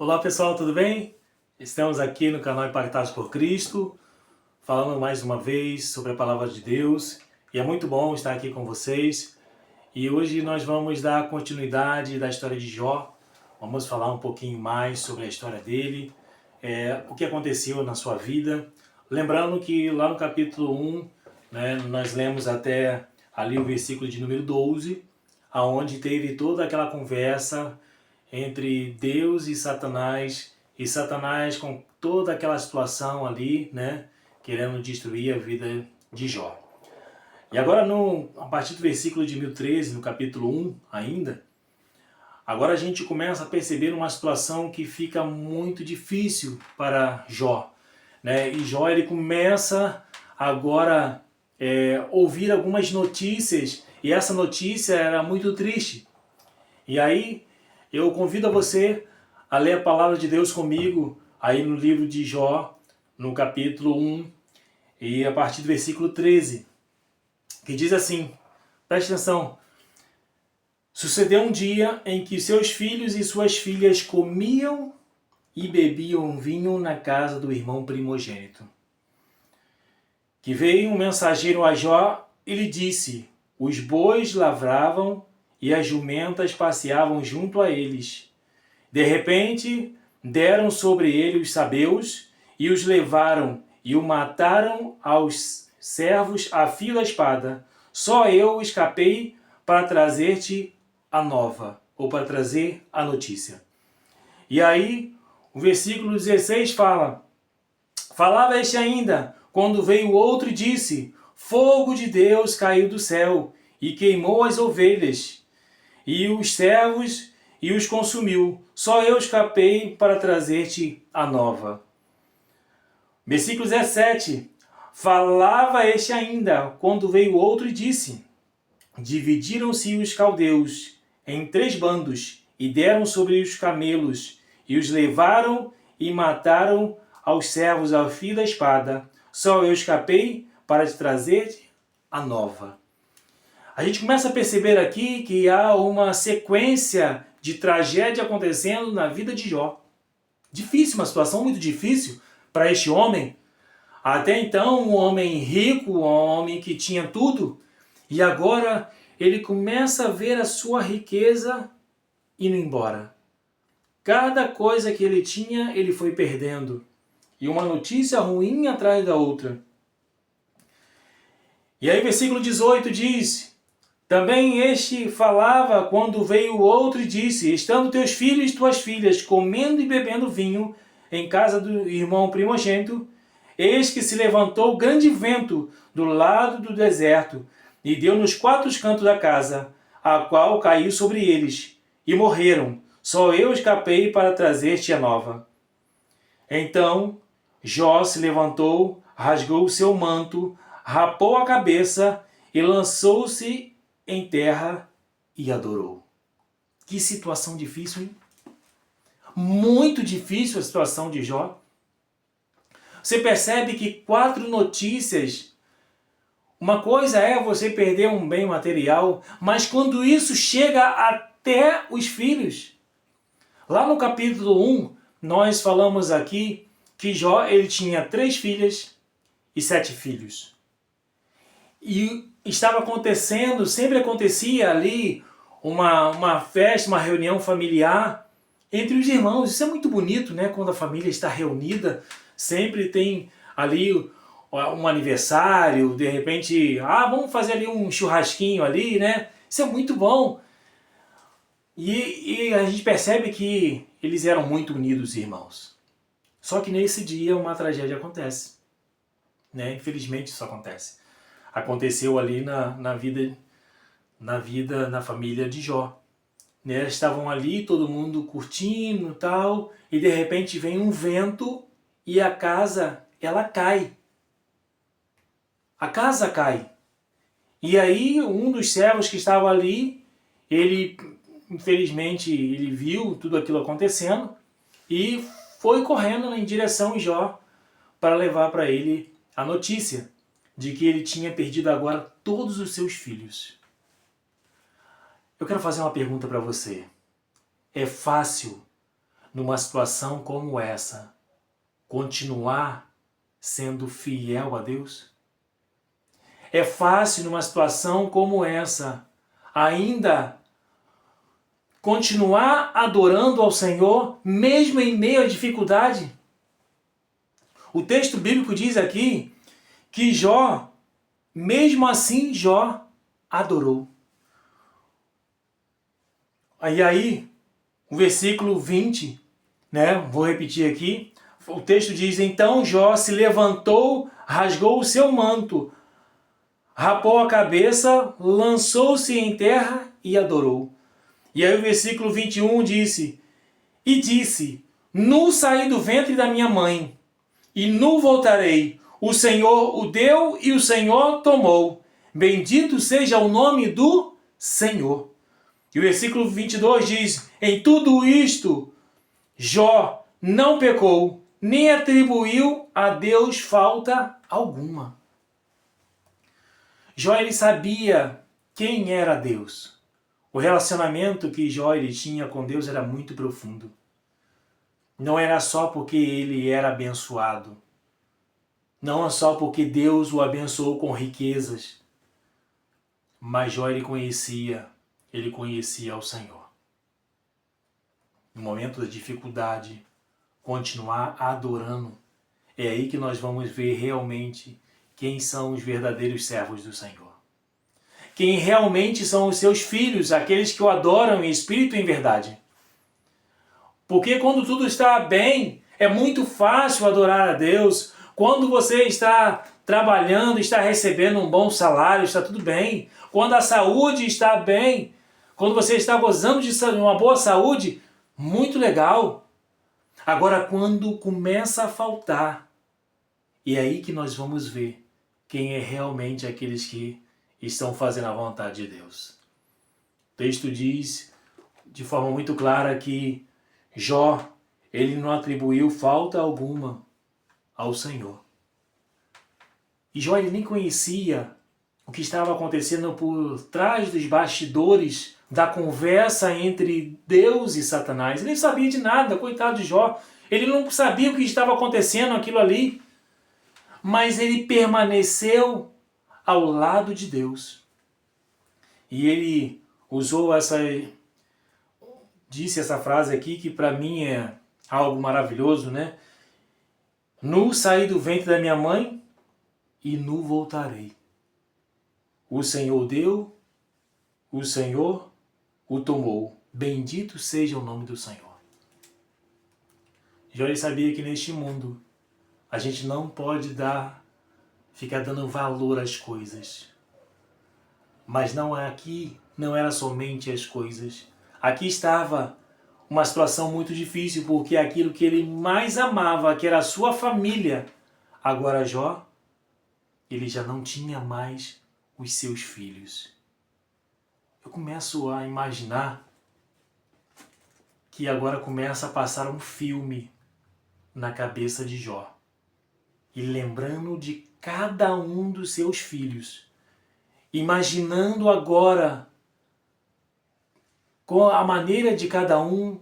Olá pessoal, tudo bem? Estamos aqui no canal Impactados por Cristo, falando mais uma vez sobre a Palavra de Deus, e é muito bom estar aqui com vocês. E hoje nós vamos dar continuidade da história de Jó, vamos falar um pouquinho mais sobre a história dele, o que aconteceu na sua vida. Lembrando que lá no capítulo 1, nós lemos até ali o versículo de número 12, aonde teve toda aquela conversa entre Deus e Satanás com toda aquela situação ali, querendo destruir a vida de Jó. E agora, a partir do versículo de 1013, no capítulo 1 ainda, agora a gente começa a perceber uma situação que fica muito difícil para Jó. E Jó ele começa agora ouvir algumas notícias, e essa notícia era muito triste. E aí eu convido a você a ler a palavra de Deus comigo, aí no livro de Jó, no capítulo 1, e a partir do versículo 13, que diz assim, preste atenção: sucedeu um dia em que seus filhos e suas filhas comiam e bebiam vinho na casa do irmão primogênito. Que veio um mensageiro a Jó e lhe disse: os bois lavravam e as jumentas passeavam junto a eles. De repente, deram sobre ele os sabeus e os levaram e o mataram aos servos a fio da espada. Só eu escapei para trazer-te a nova, ou para trazer a notícia. E aí, o versículo 16 falava este ainda, quando veio outro e disse: fogo de Deus caiu do céu e queimou as ovelhas e os servos e os consumiu. Só eu escapei para trazer-te a nova. Versículo 17. Falava este ainda, quando veio outro e disse: dividiram-se os caldeus em 3 bandos, e deram sobre os camelos, e os levaram e mataram aos servos ao fio da espada. Só eu escapei para te trazer-te a nova. A gente começa a perceber aqui que há uma sequência de tragédia acontecendo na vida de Jó. Difícil, uma situação muito difícil para este homem. Até então, um homem rico, um homem que tinha tudo, e agora ele começa a ver a sua riqueza indo embora. Cada coisa que ele tinha, ele foi perdendo. E uma notícia ruim atrás da outra. E aí, versículo 18 diz: também este falava quando veio o outro e disse: estando teus filhos e tuas filhas comendo e bebendo vinho em casa do irmão primogênito, eis que se levantou grande vento do lado do deserto e deu nos 4 cantos da casa, a qual caiu sobre eles, e morreram. Só eu escapei para trazer-te a nova. Então Jó se levantou, rasgou o seu manto, rapou a cabeça e lançou-se em terra e adorou. Que situação difícil, hein? Muito difícil a situação de Jó. Você percebe que 4 notícias. Uma coisa é você perder um bem material, mas quando isso chega até os filhos. Lá no capítulo 1, nós falamos aqui que Jó ele tinha 3 filhas e 7 filhos. E estava acontecendo, sempre acontecia ali uma festa, uma reunião familiar entre os irmãos. Isso é muito bonito, né? Quando a família está reunida, sempre tem ali um aniversário, de repente, vamos fazer ali um churrasquinho ali, né? Isso é muito bom. E a gente percebe que eles eram muito unidos, irmãos. Só que nesse dia uma tragédia acontece, né? Infelizmente isso acontece. Aconteceu ali na família de Jó. Né? Estavam ali, todo mundo curtindo e tal, e de repente vem um vento e a casa, ela cai. A casa cai. E aí um dos servos que estava ali, ele, infelizmente, ele viu tudo aquilo acontecendo e foi correndo em direção a Jó para levar para ele a notícia de que ele tinha perdido agora todos os seus filhos. Eu quero fazer uma pergunta para você. É fácil numa situação como essa, continuar sendo fiel a Deus? É fácil numa situação como essa ainda continuar adorando ao Senhor, mesmo em meio à dificuldade? O texto bíblico diz aqui que Jó, mesmo assim, Jó adorou. E aí, o versículo 20, vou repetir aqui, o texto diz: então Jó se levantou, rasgou o seu manto, rapou a cabeça, lançou-se em terra e adorou. E aí o versículo 21 disse: e disse, nu saí do ventre da minha mãe, e nu voltarei. O Senhor o deu e o Senhor tomou. Bendito seja o nome do Senhor. E o versículo 22 diz: em tudo isto, Jó não pecou, nem atribuiu a Deus falta alguma. Jó, ele sabia quem era Deus. O relacionamento que Jó ele tinha com Deus era muito profundo. Não era só porque ele era abençoado. Não é só porque Deus o abençoou com riquezas. Mas Jó ele conhecia o Senhor. No momento da dificuldade, continuar adorando. É aí que nós vamos ver realmente quem são os verdadeiros servos do Senhor. Quem realmente são os seus filhos, aqueles que o adoram em espírito e em verdade. Porque quando tudo está bem, é muito fácil adorar a Deus. Quando você está trabalhando, está recebendo um bom salário, está tudo bem. Quando a saúde está bem, quando você está gozando de uma boa saúde, muito legal. Agora, quando começa a faltar, é aí que nós vamos ver quem é realmente aqueles que estão fazendo a vontade de Deus. O texto diz de forma muito clara que Jó, ele não atribuiu falta alguma ao Senhor. E Jó, ele nem conhecia o que estava acontecendo por trás dos bastidores da conversa entre Deus e Satanás. Ele nem sabia de nada, coitado de Jó. Ele não sabia o que estava acontecendo aquilo ali. Mas ele permaneceu ao lado de Deus. E ele disse essa frase aqui que para mim é algo maravilhoso, Nu saí do ventre da minha mãe e nu voltarei. O Senhor deu, o Senhor o tomou. Bendito seja o nome do Senhor. Jó sabia que neste mundo a gente não pode ficar dando valor às coisas. Mas não era somente as coisas. Aqui estava uma situação muito difícil, porque aquilo que ele mais amava, que era a sua família, agora Jó, ele já não tinha mais os seus filhos. Eu começo a imaginar que agora começa a passar um filme na cabeça de Jó. E lembrando de cada um dos seus filhos. Imaginando agora com a maneira de cada um,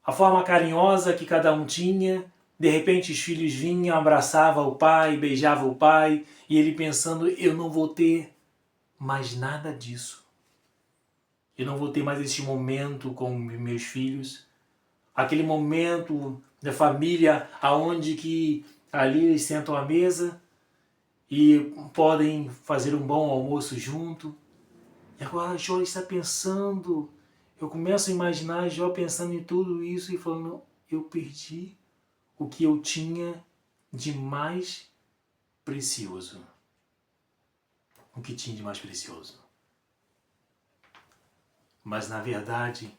a forma carinhosa que cada um tinha. De repente os filhos vinham, abraçavam o pai, beijavam o pai, e ele pensando, eu não vou ter mais nada disso. Eu não vou ter mais esse momento com meus filhos. Aquele momento da família aonde que ali eles sentam à mesa e podem fazer um bom almoço junto. E agora Jó está pensando, eu começo a imaginar Jó pensando em tudo isso e falando, eu perdi o que eu tinha de mais precioso. O que tinha de mais precioso. Mas na verdade,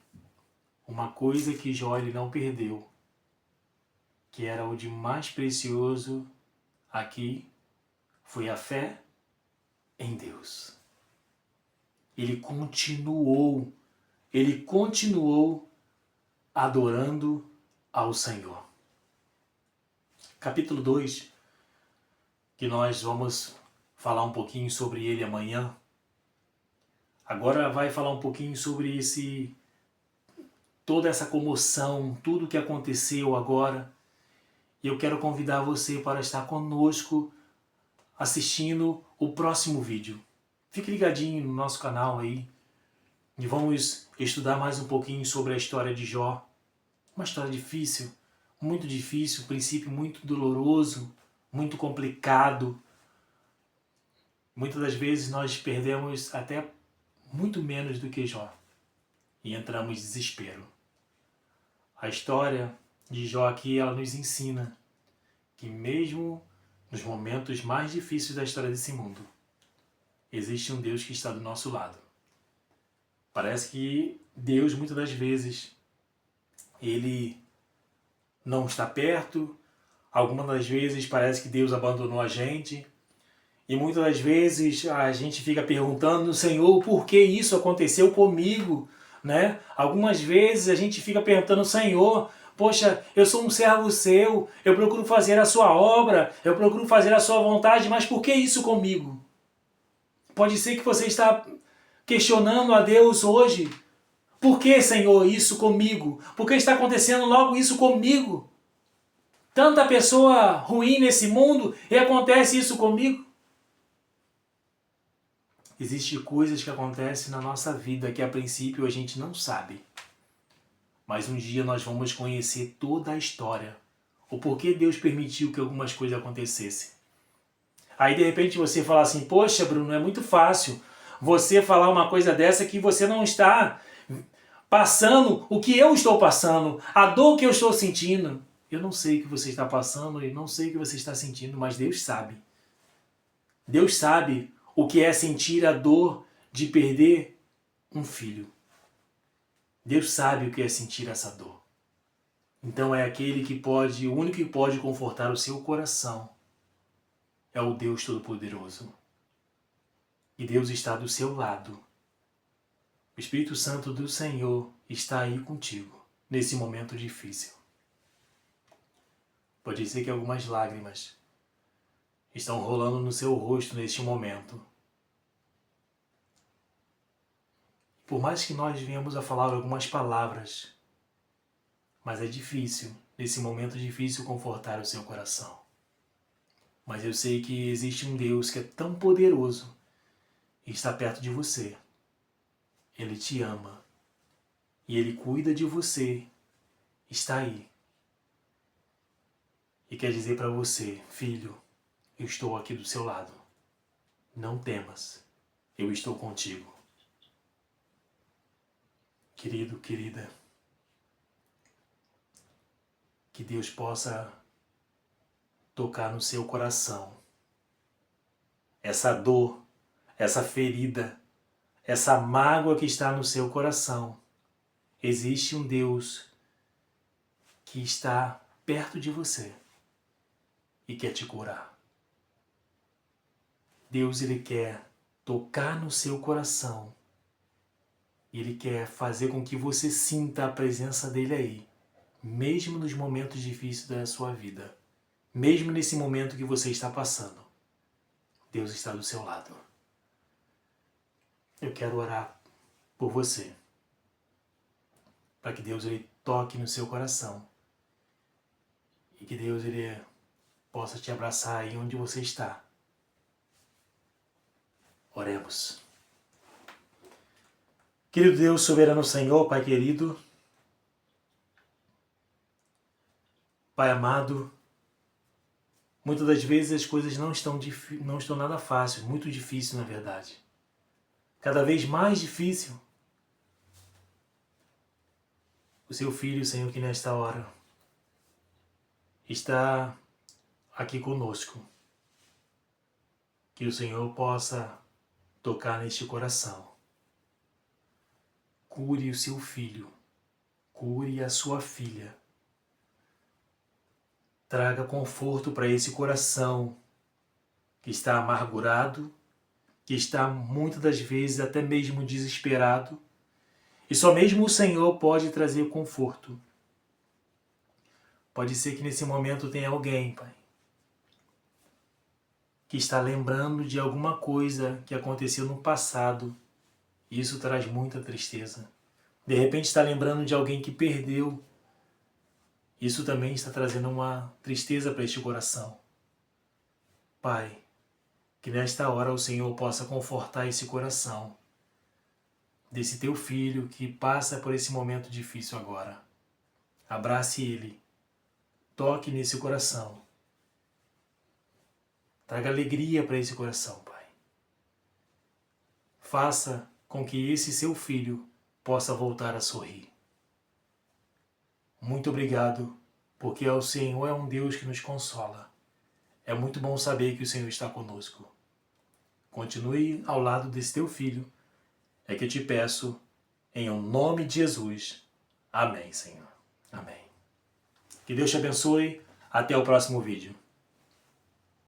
uma coisa que Jó ele não perdeu, que era o de mais precioso aqui, foi a fé em Deus. Ele continuou adorando ao Senhor. Capítulo 2, que nós vamos falar um pouquinho sobre ele amanhã. Agora vai falar um pouquinho sobre toda essa comoção, tudo o que aconteceu agora. E eu quero convidar você para estar conosco assistindo o próximo vídeo. Fique ligadinho no nosso canal aí e vamos estudar mais um pouquinho sobre a história de Jó. Uma história difícil, um princípio muito doloroso, muito complicado. Muitas das vezes nós perdemos até muito menos do que Jó e entramos em desespero. A história de Jó aqui, ela nos ensina que mesmo nos momentos mais difíceis da história desse mundo, existe um Deus que está do nosso lado. Parece que Deus, muitas das vezes, Ele não está perto. Algumas das vezes parece que Deus abandonou a gente. E muitas das vezes a gente fica perguntando, Senhor, por que isso aconteceu comigo? Né? Algumas vezes a gente fica perguntando, Senhor, poxa, eu sou um servo seu, eu procuro fazer a sua obra, eu procuro fazer a sua vontade, mas por que isso comigo? Pode ser que você está questionando a Deus hoje. Por que, Senhor, isso comigo? Por que está acontecendo logo isso comigo? Tanta pessoa ruim nesse mundo e acontece isso comigo? Existem coisas que acontecem na nossa vida que a princípio a gente não sabe. Mas um dia nós vamos conhecer toda a história. O porquê Deus permitiu que algumas coisas acontecessem. Aí de repente você fala assim, poxa Bruno, é muito fácil você falar uma coisa dessa que você não está passando o que eu estou passando, a dor que eu estou sentindo. Eu não sei o que você está passando, eu não sei o que você está sentindo, mas Deus sabe. Deus sabe o que é sentir a dor de perder um filho. Deus sabe o que é sentir essa dor. Então é aquele que pode, o único que pode confortar o seu coração é o Deus Todo-Poderoso. E Deus está do seu lado. O Espírito Santo do Senhor está aí contigo, nesse momento difícil. Pode ser que algumas lágrimas estão rolando no seu rosto neste momento. Por mais que nós venhamos a falar algumas palavras, mas é difícil, nesse momento difícil, confortar o seu coração. Mas eu sei que existe um Deus que é tão poderoso e está perto de você. Ele te ama e Ele cuida de você, está aí. E quer dizer para você, filho, eu estou aqui do seu lado. Não temas, eu estou contigo. Querido, querida, que Deus possa tocar no seu coração. Essa dor, essa ferida, essa mágoa que está no seu coração. Existe um Deus que está perto de você e quer te curar. Deus, Ele quer tocar no seu coração. Ele quer fazer com que você sinta a presença dele aí, mesmo nos momentos difíceis da sua vida, mesmo nesse momento que você está passando. Deus está do seu lado. Eu quero orar por você, para que Deus ele toque no seu coração e que Deus ele possa te abraçar aí onde você está. Oremos. Querido Deus, soberano Senhor, Pai querido, Pai amado, muitas das vezes as coisas não estão nada fáceis, muito difícil na verdade. Cada vez mais difícil. O seu filho, Senhor, que nesta hora está aqui conosco. Que o Senhor possa tocar neste coração. Cure o seu filho, cure a sua filha. Traga conforto para esse coração que está amargurado, que está muitas das vezes até mesmo desesperado. E só mesmo o Senhor pode trazer conforto. Pode ser que nesse momento tenha alguém, Pai, que está lembrando de alguma coisa que aconteceu no passado. E isso traz muita tristeza, De repente está lembrando de alguém que perdeu. Isso também está trazendo uma tristeza para este coração. Pai, que nesta hora o Senhor possa confortar esse coração desse teu filho que passa por esse momento difícil agora. Abrace ele, toque nesse coração. Traga alegria para esse coração, Pai. Faça com que esse seu filho possa voltar a sorrir. Muito obrigado, porque o Senhor é um Deus que nos consola. É muito bom saber que o Senhor está conosco. Continue ao lado desse teu filho, é que eu te peço, em nome de Jesus. Amém, Senhor. Amém. Que Deus te abençoe. Até o próximo vídeo.